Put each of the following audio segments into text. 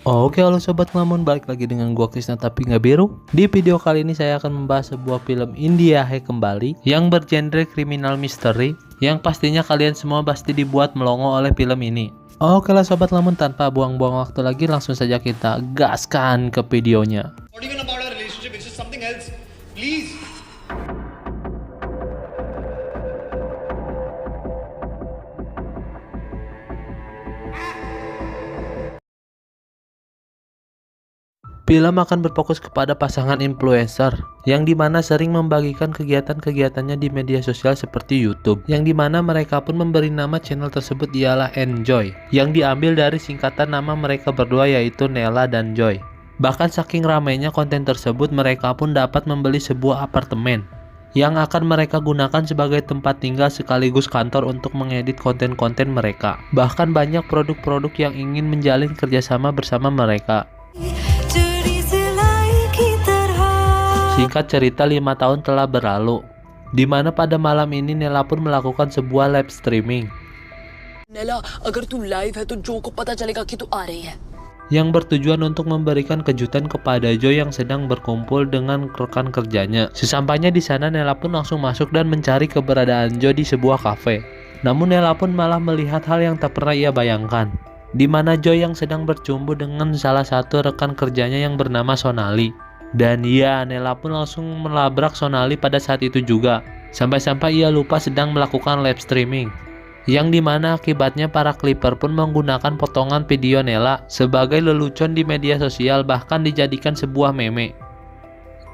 Oke, halo sobat ngelamun, balik lagi dengan gua Krisna tapi nggak biru. Di video kali ini saya akan membahas sebuah film India Hai Kembali yang bergenre kriminal misteri yang pastinya kalian semua pasti dibuat melongo oleh film ini. Oke lah sobat ngelamun, tanpa buang-buang waktu lagi langsung saja kita gaskan ke videonya. Not even about our relationship, it's just something else. Please. Film akan berfokus kepada pasangan influencer yang dimana sering membagikan kegiatan-kegiatannya di media sosial seperti YouTube, yang dimana mereka pun memberi nama channel tersebut ialah Enjoy, yang diambil dari singkatan nama mereka berdua yaitu Nella dan Joy. Bahkan saking ramainya konten tersebut, mereka pun dapat membeli sebuah apartemen yang akan mereka gunakan sebagai tempat tinggal sekaligus kantor untuk mengedit konten-konten mereka. Bahkan banyak produk-produk yang ingin menjalin kerjasama bersama mereka. Singkat cerita, 5 tahun telah berlalu, di mana pada malam ini Nella pun melakukan sebuah live streaming. Nella, agar tu live hai to Jo ko pata chalega ki tu aa rahi hai. Yang bertujuan untuk memberikan kejutan kepada Joy yang sedang berkumpul dengan rekan kerjanya. Sesampainya di sana, Nella pun langsung masuk dan mencari keberadaan Joy di sebuah kafe. Namun Nella pun malah melihat hal yang tak pernah ia bayangkan, di mana Joy yang sedang bercumbu dengan salah satu rekan kerjanya yang bernama Sonali. Dan ya, Nella pun langsung melabrak Sonali pada saat itu juga, sampai-sampai ia lupa sedang melakukan live streaming, yang dimana akibatnya para clipper pun menggunakan potongan video Nella sebagai lelucon di media sosial, bahkan dijadikan sebuah meme.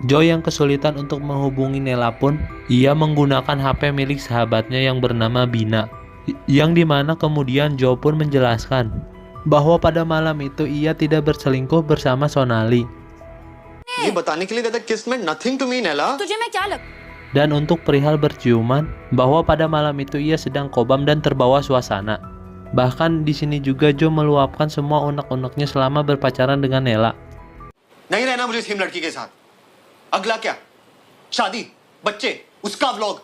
Joy yang kesulitan untuk menghubungi Nella pun, ia menggunakan HP milik sahabatnya yang bernama Bina, yang dimana kemudian Joy pun menjelaskan bahwa pada malam itu ia tidak berselingkuh bersama Sonali. ये बताने के लिए that kiss meant nothing to me, Nella. तुझे मैं क्या लग Dan untuk perihal berciuman, bahwa pada malam itu ia sedang kobam dan terbawa suasana. Bahkan di sini juga Joe meluapkan semua unek-uneknya selama berpacaran dengan Nella. नहीं रहना मुझे सेम लड़की के साथ. अगला क्या? शादी, बच्चे, उसका vlog.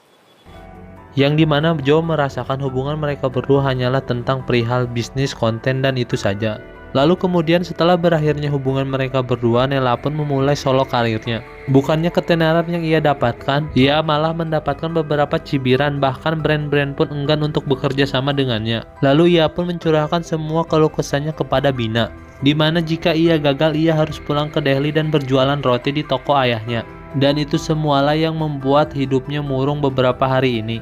Yang dimana Joe merasakan hubungan mereka berdua hanyalah tentang perihal bisnis, konten, dan itu saja. Lalu kemudian setelah berakhirnya hubungan mereka berdua, Nella pun memulai solo karirnya. Bukannya ketenaran yang ia dapatkan, ia malah mendapatkan beberapa cibiran, bahkan brand-brand pun enggan untuk bekerja sama dengannya. Lalu ia pun mencurahkan semua keluh kesahnya kepada Bina, dimana jika ia gagal ia harus pulang ke Delhi dan berjualan roti di toko ayahnya. Dan itu semualah yang membuat hidupnya murung beberapa hari ini.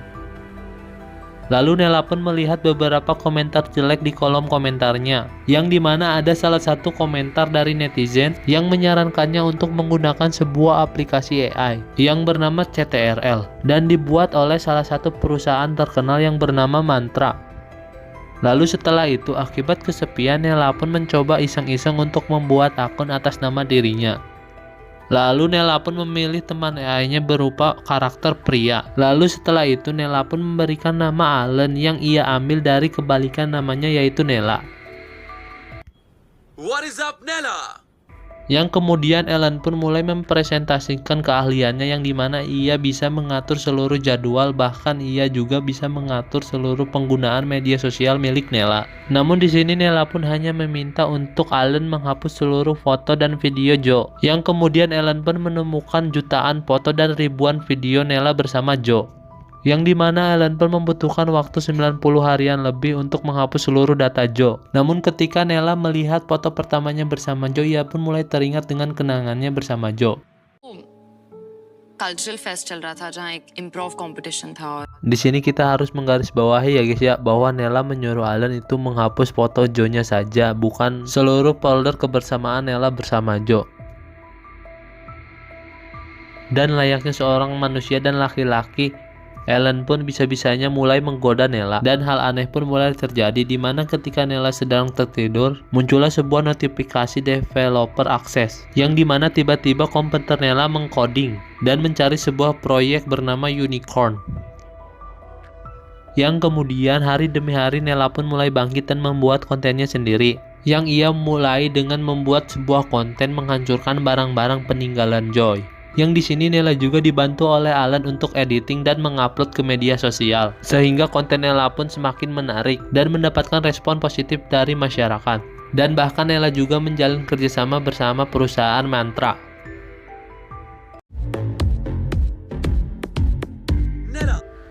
Lalu Nella pun melihat beberapa komentar jelek di kolom komentarnya, yang dimana ada salah satu komentar dari netizen yang menyarankannya untuk menggunakan sebuah aplikasi AI yang bernama CTRL dan dibuat oleh salah satu perusahaan terkenal yang bernama Mantra. Lalu setelah itu, akibat kesepian, Nella pun mencoba iseng-iseng untuk membuat akun atas nama dirinya. Lalu Nella pun memilih teman AI-nya berupa karakter pria. Lalu setelah itu Nella pun memberikan nama Alan yang ia ambil dari kebalikan namanya yaitu Nella. What is up, Nella? Yang kemudian Alan pun mulai mempresentasikan keahliannya, yang dimana ia bisa mengatur seluruh jadwal, bahkan ia juga bisa mengatur seluruh penggunaan media sosial milik Nella. Namun di sini Nella pun hanya meminta untuk Alan menghapus seluruh foto dan video Joe. Yang kemudian Alan pun menemukan jutaan foto dan ribuan video Nella bersama Joe, yang dimana Alan pun membutuhkan waktu 90 harian lebih untuk menghapus seluruh data Joe. Namun ketika Nella melihat foto pertamanya bersama Joe, ia pun mulai teringat dengan kenangannya bersama Joe. Cultural fest चल रहा था जहाँ एक improv competition था और Di sini kita harus menggarisbawahi ya guys ya, bahwa Nella menyuruh Alan itu menghapus foto Joe-nya saja, bukan seluruh folder kebersamaan Nella bersama Joe. Dan layaknya seorang manusia dan laki-laki, Alan pun bisa-bisanya mulai menggoda Nella, dan hal aneh pun mulai terjadi, dimana ketika Nella sedang tertidur, muncullah sebuah notifikasi developer akses, yang dimana tiba-tiba komputer Nella mengcoding dan mencari sebuah proyek bernama Unicorn. Yang kemudian hari demi hari Nella pun mulai bangkit dan membuat kontennya sendiri, yang ia mulai dengan membuat sebuah konten menghancurkan barang-barang peninggalan Joy. Yang di sini Nella juga dibantu oleh Alan untuk editing dan mengupload ke media sosial, sehingga konten Nella pun semakin menarik dan mendapatkan respon positif dari masyarakat. Dan bahkan Nela juga menjalin kerjasama bersama perusahaan mantra.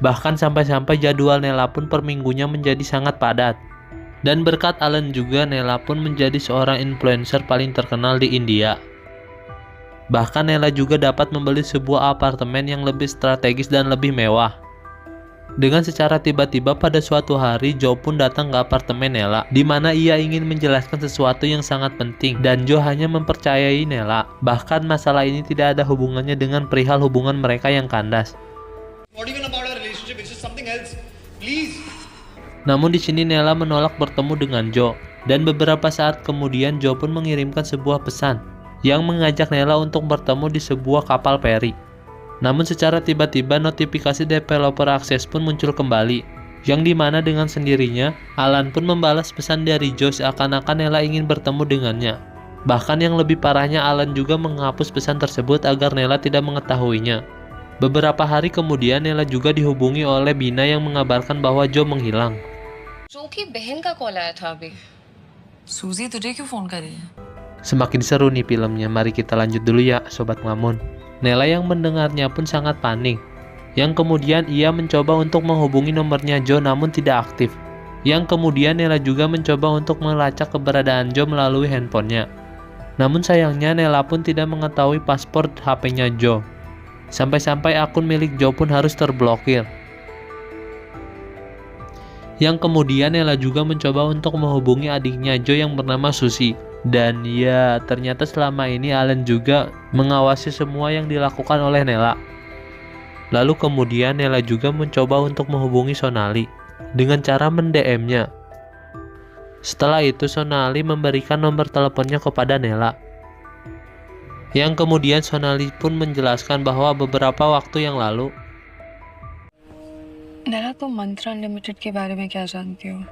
Bahkan sampai-sampai jadwal Nela pun per minggunya menjadi sangat padat. Dan berkat Alan juga, Nela pun menjadi seorang influencer paling terkenal di India. Bahkan Nela juga dapat membeli sebuah apartemen yang lebih strategis dan lebih mewah. Dengan secara tiba-tiba pada suatu hari, Joe pun datang ke apartemen Nela, di mana ia ingin menjelaskan sesuatu yang sangat penting, dan Joe hanya mempercayai Nela. Bahkan masalah ini tidak ada hubungannya dengan perihal hubungan mereka yang kandas. Not even about our relationship, it's just something else. Please. Namun di sini Nela menolak bertemu dengan Joe, dan beberapa saat kemudian Joe pun mengirimkan sebuah pesan yang mengajak Nela untuk bertemu di sebuah kapal feri. Namun secara tiba-tiba notifikasi developer akses pun muncul kembali, yang dimana dengan sendirinya Alan pun membalas pesan dari Joe seakan-akan Nela ingin bertemu dengannya. Bahkan yang lebih parahnya, Alan juga menghapus pesan tersebut agar Nela tidak mengetahuinya. Beberapa hari kemudian Nela juga dihubungi oleh Bina yang mengabarkan bahwa Joe menghilang. जो की बहन का कॉल आया था अभी। सूजी तुझे क्यों फोन कर रही है? Semakin seru nih filmnya, mari kita lanjut dulu ya Sobat Ngamun. Nela yang mendengarnya pun sangat panik, yang kemudian ia mencoba untuk menghubungi nomornya Joe namun tidak aktif. Yang kemudian Nela juga mencoba untuk melacak keberadaan Joe melalui handphonenya. Namun sayangnya Nela pun tidak mengetahui paspor HP-nya Joe. Sampai-sampai akun milik Joe pun harus terblokir. Yang kemudian Nela juga mencoba untuk menghubungi adiknya Joe yang bernama Susie. Dan ya, ternyata selama ini Alan juga mengawasi semua yang dilakukan oleh Nela. Lalu kemudian Nela juga mencoba untuk menghubungi Sonali dengan cara mend-DM-nya. Setelah itu Sonali memberikan nomor teleponnya kepada Nela. Yang kemudian Sonali pun menjelaskan bahwa beberapa waktu yang lalu, नैला तुम मंत्रा अनलिमिटेड के बारे में क्या जानती हो?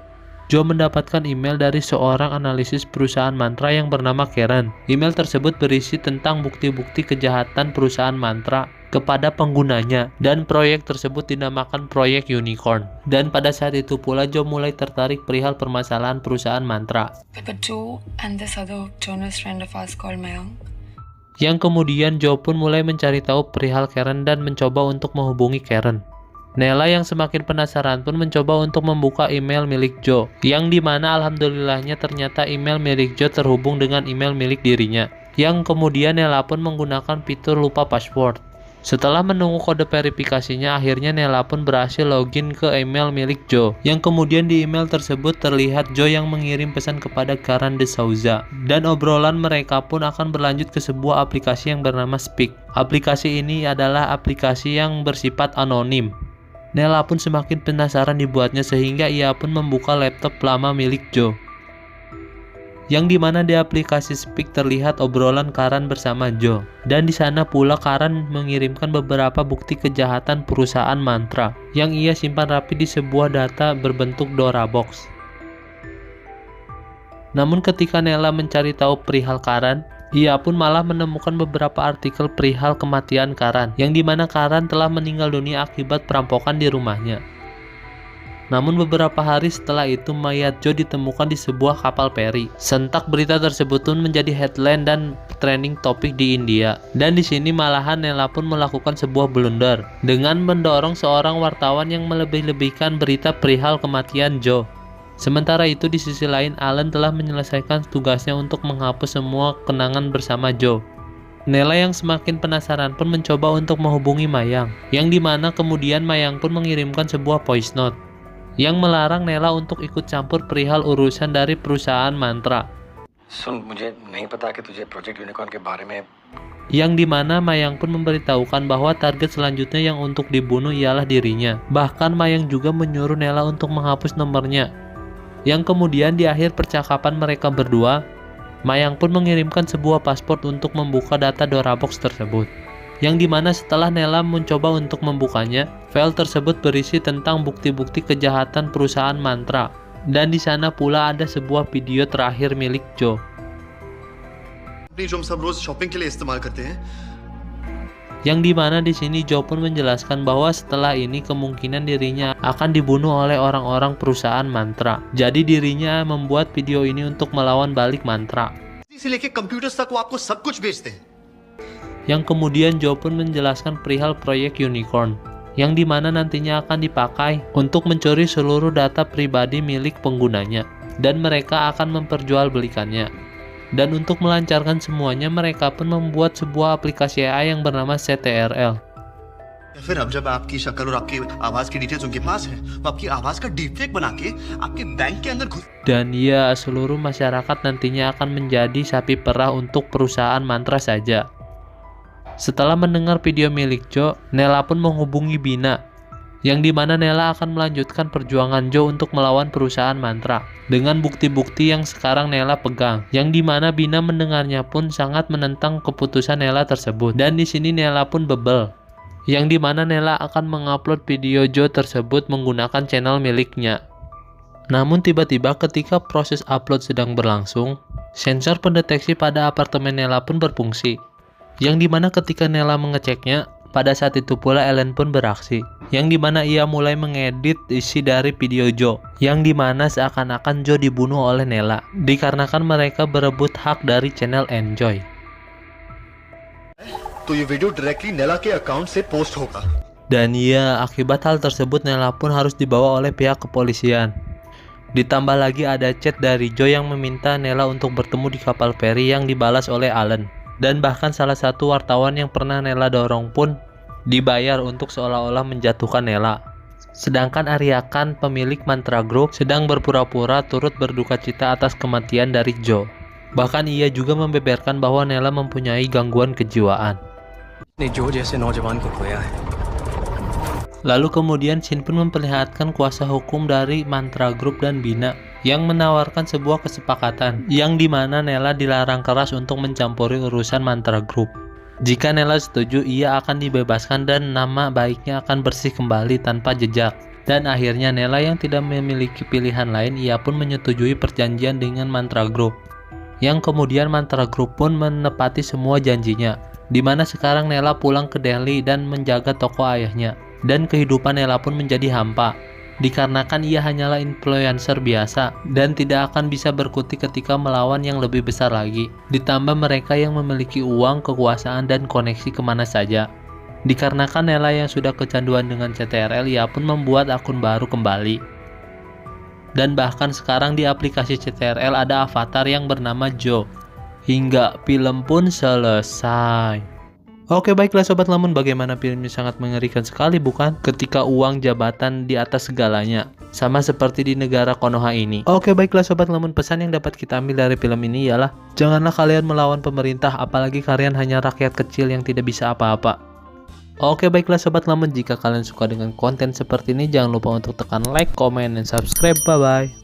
Joe mendapatkan email dari seorang analisis perusahaan mantra yang bernama Karen. Email tersebut berisi tentang bukti-bukti kejahatan perusahaan mantra kepada penggunanya, dan proyek tersebut dinamakan proyek Unicorn. Dan pada saat itu pula Joe mulai tertarik perihal permasalahan perusahaan mantra. But Joe and this other journalist friend of ours called Mayank. Yang kemudian Joe pun mulai mencari tahu perihal Karen dan mencoba untuk menghubungi Karen. Nela yang semakin penasaran pun mencoba untuk membuka email milik Joe, yang dimana alhamdulillahnya ternyata email milik Joe terhubung dengan email milik dirinya. Yang kemudian Nela pun menggunakan fitur lupa password. Setelah menunggu kode verifikasinya, akhirnya Nela pun berhasil login ke email milik Joe, yang kemudian di email tersebut terlihat Joe yang mengirim pesan kepada Karen de Souza, dan obrolan mereka pun akan berlanjut ke sebuah aplikasi yang bernama Speak. Aplikasi ini adalah aplikasi yang bersifat anonim. Nela pun semakin penasaran dibuatnya sehingga ia pun membuka laptop lama milik Joe, yang dimana di aplikasi Speak terlihat obrolan Karen bersama Joe, dan di sana pula Karen mengirimkan beberapa bukti kejahatan perusahaan mantra yang ia simpan rapi di sebuah data berbentuk Dora Box. Namun ketika Nela mencari tahu perihal Karen, ia pun malah menemukan beberapa artikel perihal kematian Karen, yang dimana Karen telah meninggal dunia akibat perampokan di rumahnya. Namun beberapa hari setelah itu mayat Joe ditemukan di sebuah kapal feri. Sentak berita tersebut pun menjadi headline dan trending topik di India. Dan di sini malahan Nela pun melakukan sebuah blunder dengan mendorong seorang wartawan yang melebih-lebihkan berita perihal kematian Joe. Sementara itu di sisi lain Alan telah menyelesaikan tugasnya untuk menghapus semua kenangan bersama Joe. Nela yang semakin penasaran pun mencoba untuk menghubungi Mayang, yang dimana kemudian Mayang pun mengirimkan sebuah voice note yang melarang Nela untuk ikut campur perihal urusan dari perusahaan mantra. सुन मुझे नहीं पता कि तुझे project unicorn के बारे में Yang dimana Mayang pun memberitahukan bahwa target selanjutnya yang untuk dibunuh ialah dirinya. Bahkan Mayang juga menyuruh Nela untuk menghapus nomornya. Yang kemudian di akhir percakapan mereka berdua, Mayang pun mengirimkan sebuah paspor untuk membuka data Dora Box tersebut. Yang dimana setelah Nela mencoba untuk membukanya, file tersebut berisi tentang bukti-bukti kejahatan perusahaan mantra. Dan di sana pula ada sebuah video terakhir milik Joe. जो हम सब रोज शॉपिंग के लिए इस्तेमाल करते हैं Yang dimana di sini Joe pun menjelaskan bahwa setelah ini kemungkinan dirinya akan dibunuh oleh orang-orang perusahaan mantra. Jadi dirinya membuat video ini untuk melawan balik mantra. से लेके कंप्यूटर्स तक वो आपको सब कुछ बेचते हैं। Yang kemudian Joe pun menjelaskan perihal proyek Unicorn, yang dimana nantinya akan dipakai untuk mencuri seluruh data pribadi milik penggunanya, dan mereka akan memperjualbelikannya. Dan untuk melancarkan semuanya, mereka pun membuat sebuah aplikasi AI yang bernama CTRL. या फिर अब जब आपकी शक्ल और आपकी आवाज की डिटेल्स उनके पास है, वो आपकी आवाज का डीपफेक बना के आपके बैंक के अंदर घुस। Dan ya, seluruh masyarakat nantinya akan menjadi sapi perah untuk perusahaan mantra saja. Setelah mendengar video milik Joe, Nella pun menghubungi Bina, yang dimana Nella akan melanjutkan perjuangan Joe untuk melawan perusahaan mantra dengan bukti-bukti yang sekarang Nella pegang, yang dimana Bina mendengarnya pun sangat menentang keputusan Nella tersebut. Dan di sini Nella pun bebel, yang dimana Nella akan mengupload video Joe tersebut menggunakan channel miliknya. Namun tiba-tiba ketika proses upload sedang berlangsung, sensor pendeteksi pada apartemen Nella pun berfungsi, yang dimana ketika Nella mengeceknya, pada saat itu pula Ellen pun beraksi, yang dimana ia mulai mengedit isi dari video Joe, yang dimana seakan-akan Joe dibunuh oleh Nella, dikarenakan mereka berebut hak dari channel Enjoy. तो ये video directly नेला के अकाउंट से पोस्ट होगा। Dan ya, akibat hal tersebut Nella pun harus dibawa oleh pihak kepolisian. Ditambah lagi ada chat dari Joe yang meminta Nella untuk bertemu di kapal feri yang dibalas oleh Allen. Dan bahkan salah satu wartawan yang pernah Nella dorong pun dibayar untuk seolah-olah menjatuhkan Nella. Sedangkan Arya Khan, pemilik Mantra Group, sedang berpura-pura turut berduka cita atas kematian dari Joe. Bahkan ia juga membeberkan bahwa Nella mempunyai gangguan kejiwaan. ने जो जैसे नौजवान को खोया है। Lalu kemudian Shin pun memperlihatkan kuasa hukum dari Mantra Group dan Bina yang menawarkan sebuah kesepakatan yang dimana Nella dilarang keras untuk mencampuri urusan Mantra Group. Jika Nella setuju, ia akan dibebaskan dan nama baiknya akan bersih kembali tanpa jejak. Dan akhirnya Nella yang tidak memiliki pilihan lain, ia pun menyetujui perjanjian dengan Mantra Group. Yang kemudian Mantra Group pun menepati semua janjinya, di mana sekarang Nella pulang ke Delhi dan menjaga toko ayahnya, dan kehidupan Nella pun menjadi hampa, dikarenakan ia hanyalah influencer biasa dan tidak akan bisa berkutik ketika melawan yang lebih besar lagi, ditambah mereka yang memiliki uang, kekuasaan, dan koneksi kemana saja. Dikarenakan Nella yang sudah kecanduan dengan CTRL, ia pun membuat akun baru kembali. Dan bahkan sekarang di aplikasi CTRL ada avatar yang bernama Joe. Hingga film pun selesai. Oke, baiklah Sobat Lamun, bagaimana filmnya sangat mengerikan sekali bukan? Ketika uang jabatan di atas segalanya, sama seperti di negara Konoha ini. Oke, baiklah Sobat Lamun, pesan yang dapat kita ambil dari film ini ialah janganlah kalian melawan pemerintah, apalagi kalian hanya rakyat kecil yang tidak bisa apa-apa. Oke, baiklah Sobat Lamun, jika kalian suka dengan konten seperti ini, jangan lupa untuk tekan like, comment, dan subscribe. Bye-bye.